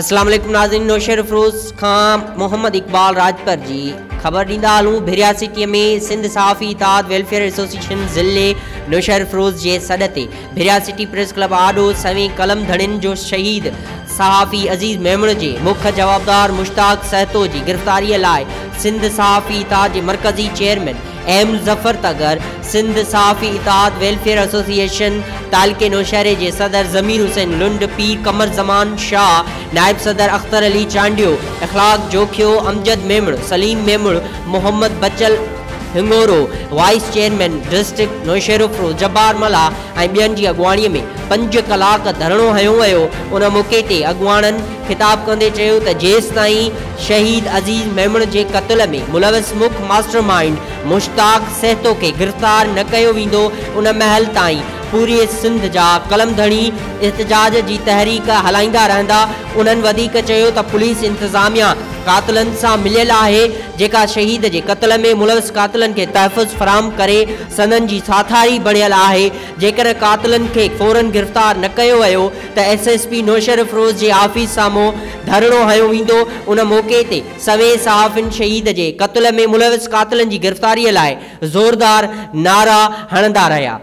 अस्सलाम वालेकुम नाज़रीन, नौशर फ़रोज़ खान मोहम्मद इकबाल राजपर जी ख़बर ॾींदा हलूं। भिरिया सिटी में सिंध सहाफ़ी इताद वेलफेयर एसोसिएशन ज़िले नौशर फ़रोज़ जे सॾ ते भिरिया सिटी प्रेस क्लब आॾो सवें कलम धड़िन जो शहीद सहाफ़ी अज़ीज़ मेमण जे मुख्य जवाबदार मुश्ताक सहतो जी गिरफ़्तारीअ लाइ सिंध सहाफ़ी इताद जे मरकज़ी चेयरमैन एम ज़फ़र तगर, सिंध सहाफ़ी इताद वेलफेयर एसोसिएशन तालके नौशहरे जे सदर ज़मीर हुसैन लुंड, पीर कमर ज़मान शाह, नायब सदर Akhtar Ali Chandio, इख़लाक़ Jokhio, Amjad Memon, Salim Memon, Mohammad Bachal Hingoro, vice chairman district Naushahro Feroze Jabbar मला ऐं ॿियनि जी अॻुवाणीअ में 5 कलाक धरणो हयो वियो। उन मौक़े ते अॻुवाणनि ख़िताब कंदे चयो त जेसिताईं शहीद अज़ीज़ मेमण जे क़त्ल में मुलविस मुख्य मास्टर माइंड मुश्ताक सहतो खे गिरफ़्तार न कयो वेंदो, उन महल ताईं पूरे सिंध जा कलम धणी एहतजाज जी तहरीक हलाईंदा रहंदा। उन्हनि वधीक चयो त पुलिस इंतज़ामिया कातिलनि सां मिलियल आहे, जेका शहीद जे क़त्ल में मुलविस कातिलनि खे तहफ़्फ़ुज़ फ़राहम करे सनन जी साथारी बणियल आहे। जेकर कातिलनि खे फ़ौरन गिरफ़्तार न कयो वियो त SSP नौशर फ़रोज़ जे ऑफिस साम्हूं धरणो हयो वेंदो। उन मौक़े ते सवें सहाफ़िन शहीद जे क़त्ल में मुलविस कातिलनि जी गिरफ़्तारीअ लाइ ज़ोरदार नारा हणंदा रहिया।